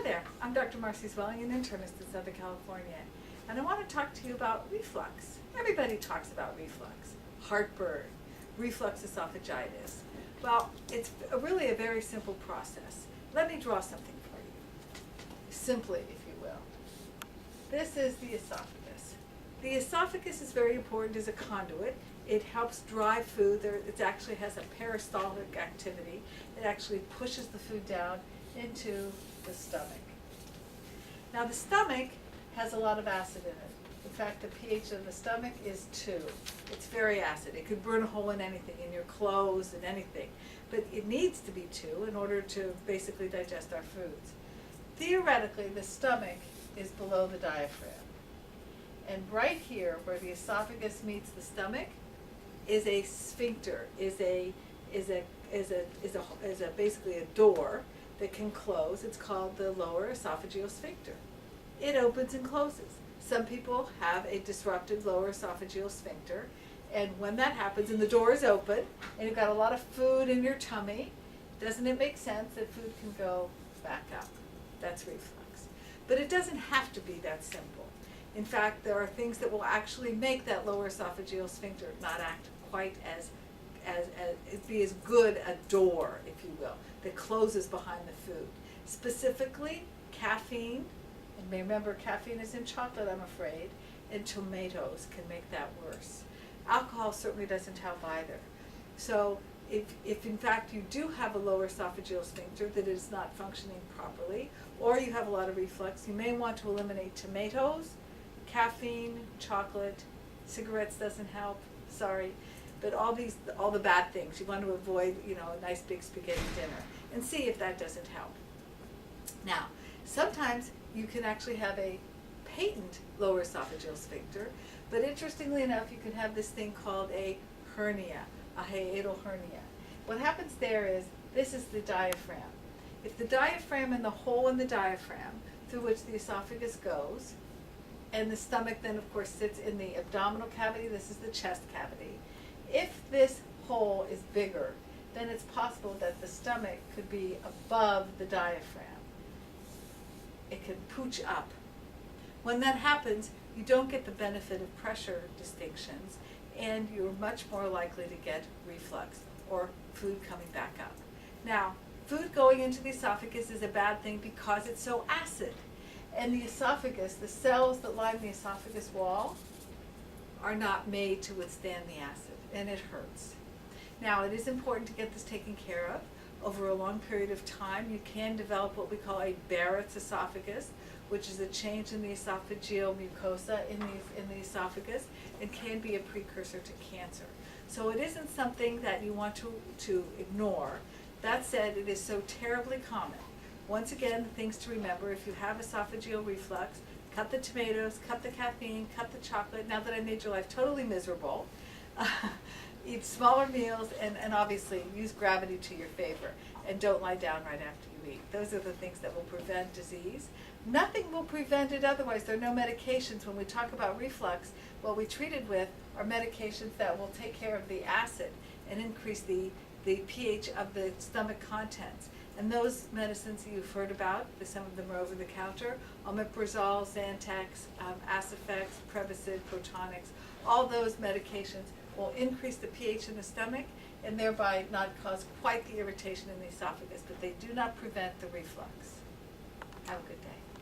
Hi there, I'm Dr. Marcy Zwelling, an internist in Southern California, and I want to talk to you about reflux. Everybody talks about reflux, heartburn, reflux esophagitis. Well, it's really a very simple process. Let me draw something for you, simply, if you will. This is the esophagus. The esophagus is very important as a conduit. It helps dry food. It actually has a peristaltic activity. It actually pushes the food down into the stomach. Now the stomach has a lot of acid in it. In fact, the pH of the stomach is 2. It's very acid. It could burn a hole in anything, in your clothes and anything. But it needs to be 2 in order to basically digest our foods. Theoretically, the stomach is below the diaphragm. And right here, where the esophagus meets the stomach, is a sphincter, is basically a door that can close. It's called the lower esophageal sphincter. It opens and closes. Some people have a disrupted lower esophageal sphincter, and when that happens and the door is open and you've got a lot of food in your tummy, doesn't it make sense that food can go back up? That's reflux. But it doesn't have to be that simple. In fact, there are things that will actually make that lower esophageal sphincter not act quite as be as good a door, if you will, that closes behind the food. Specifically, caffeine, and remember caffeine is in chocolate, I'm afraid, and tomatoes can make that worse. Alcohol certainly doesn't help either. So if in fact you do have a lower esophageal sphincter that is not functioning properly, or you have a lot of reflux, you may want to eliminate tomatoes, caffeine, chocolate, cigarettes doesn't help, sorry. But all the bad things, you want to avoid, a nice big spaghetti dinner, and see if that doesn't help. Now, sometimes you can actually have a patent lower esophageal sphincter, but interestingly enough, you can have this thing called a hernia, a hiatal hernia. What happens there is, this is the diaphragm. If the diaphragm and the hole in the diaphragm through which the esophagus goes, and the stomach then of course sits in the abdominal cavity, this is the chest cavity. If this hole is bigger, then it's possible that the stomach could be above the diaphragm. It could pooch up. When that happens, you don't get the benefit of pressure distinctions, and you're much more likely to get reflux or food coming back up. Now, food going into the esophagus is a bad thing because it's so acid. And the esophagus, the cells that line the esophagus wall, are not made to withstand the acid, and it hurts. Now, it is important to get this taken care of. Over a long period of time, you can develop what we call a Barrett's esophagus, which is a change in the esophageal mucosa in the esophagus, and can be a precursor to cancer. So it isn't something that you want to ignore. That said, it is so terribly common. Once again, things to remember: if you have esophageal reflux, cut the tomatoes, cut the caffeine, cut the chocolate. Now that I made your life totally miserable, eat smaller meals, and obviously use gravity to your favor. And don't lie down right after you eat. Those are the things that will prevent disease. Nothing will prevent it otherwise. There are no medications. When we talk about reflux, what we treat it with are medications that will take care of the acid and increase the pH of the stomach contents. And those medicines that you've heard about, some of them are over the counter: omeprazole, Zantac, Acifex, Prevacid, Protonix. All those medications will increase the pH in the stomach and thereby not cause quite the irritation in the esophagus, but they do not prevent the reflux.